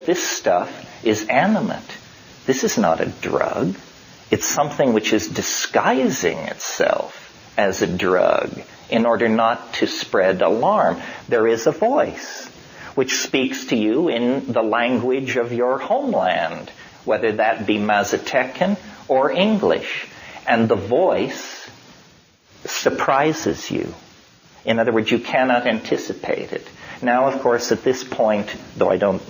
This stuff is animate. This is not a drug. It's something which is disguising itself as a drug in order not to spread alarm. There is a voice which speaks to you in the language of your homeland, whether that be Mazatecan or English. And the voice surprises you. In other words, you cannot anticipate it. Now, of course, at this point, though I don't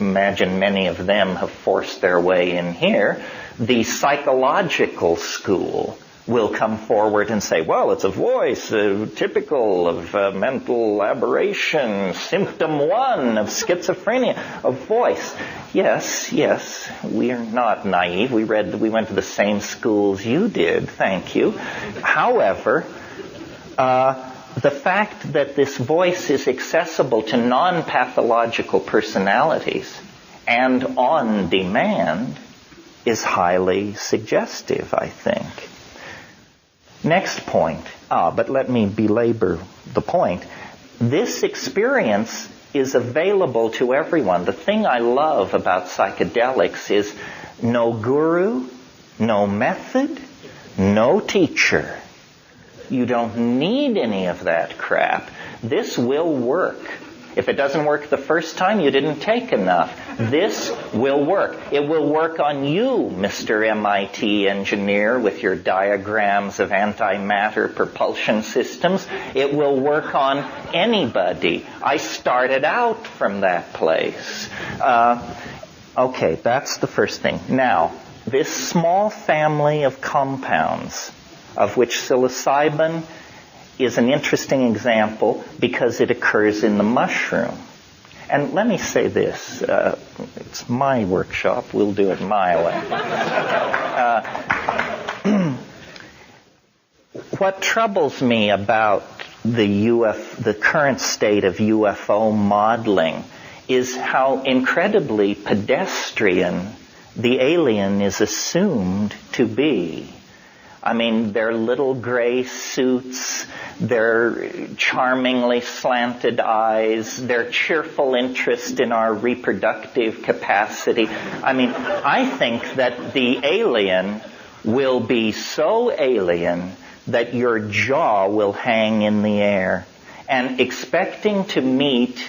imagine many of them have forced their way in here, the psychological school will come forward and say, well, it's a voice typical of mental aberration, symptom 1 of schizophrenia, a voice. Yes, we are not naive. We went to the same schools you did, thank you. However, the fact that this voice is accessible to non-pathological personalities and on demand is highly suggestive, I think. Next point, but let me belabor the point. This experience is available to everyone. The thing I love about psychedelics is no guru, no method, no teacher. You don't need any of that crap. This will work. If it doesn't work the first time, you didn't take enough. This will work. It will work on you, Mr. MIT engineer, with your diagrams of antimatter propulsion systems. It will work on anybody. I started out from that place. Okay, that's the first thing. Now, this small family of compounds, of which psilocybin is an interesting example because it occurs in the mushroom. And let me say this, it's my workshop, we'll do it my way. What troubles me about the current state of UFO modeling is how incredibly pedestrian the alien is assumed to be. I mean, their little gray suits, their charmingly slanted eyes, their cheerful interest in our reproductive capacity. I mean, I think that the alien will be so alien that your jaw will hang in the air. And expecting to meet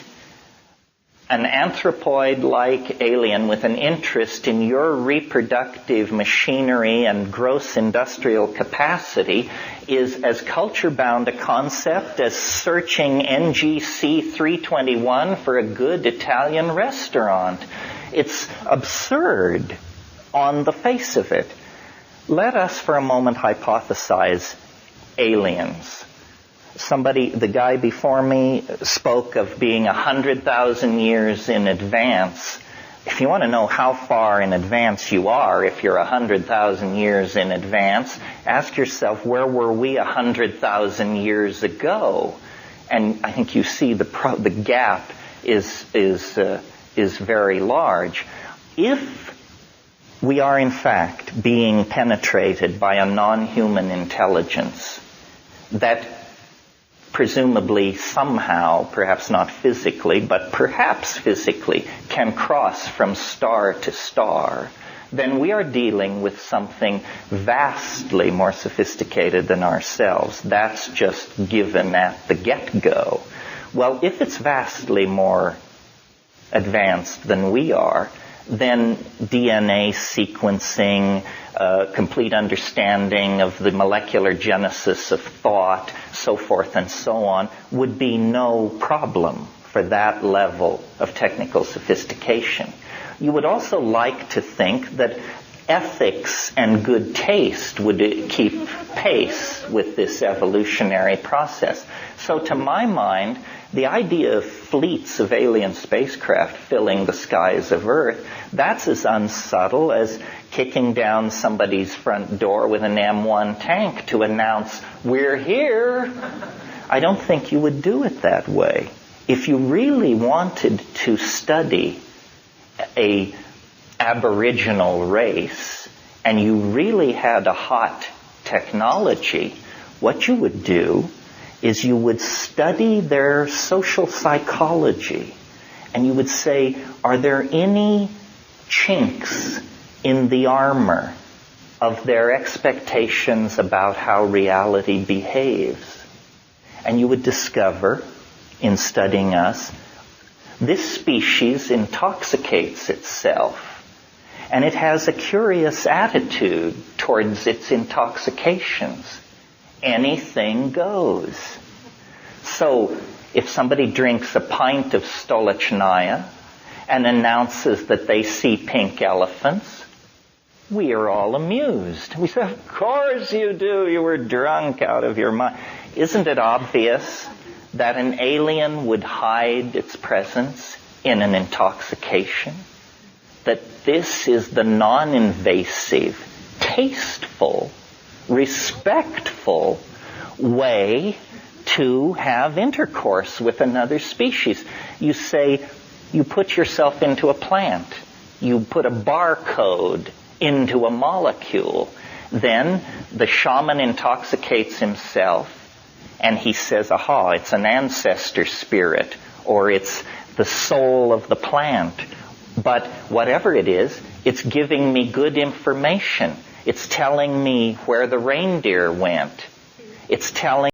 an anthropoid-like alien with an interest in your reproductive machinery and gross industrial capacity is as culture-bound a concept as searching NGC 321 for a good Italian restaurant. It's absurd on the face of it. Let us for a moment hypothesize aliens. The guy before me spoke of being 100,000 years in advance. If you want to know how far in advance you are, if you're 100,000 years in advance, ask yourself, where were we 100,000 years ago? And I think you see the gap is very large. If we are in fact being penetrated by a non-human intelligence that presumably somehow, perhaps not physically, but perhaps physically, can cross from star to star, then we are dealing with something vastly more sophisticated than ourselves. That's just given at the get-go. Well, if it's vastly more advanced than we are, then DNA sequencing, complete understanding of the molecular genesis of thought, so forth and so on, would be no problem for that level of technical sophistication. You would also like to think that ethics and good taste would keep pace with this evolutionary process. So to my mind, the idea of fleets of alien spacecraft filling the skies of Earth, that's as unsubtle as kicking down somebody's front door with an M1 tank to announce, "We're here." I don't think you would do it that way. If you really wanted to study a aboriginal race and you really had a hot technology, what you would do is you would study their social psychology and you would say, are there any chinks in the armor of their expectations about how reality behaves? And you would discover, in studying us, this species intoxicates itself, and it has a curious attitude towards its intoxications. Anything goes. So, if somebody drinks a pint of Stolichnaya and announces that they see pink elephants, we are all amused. We say, of course you do. You were drunk out of your mind. Isn't it obvious that an alien would hide its presence in an intoxication? That this is the non-invasive, tasteful, respectful way to have intercourse with another species. You say, you put yourself into a plant. You put a barcode into a molecule. Then the shaman intoxicates himself, and he says, aha, it's an ancestor spirit, or it's the soul of the plant. But whatever it is, it's giving me good information. It's telling me where the reindeer went. It's telling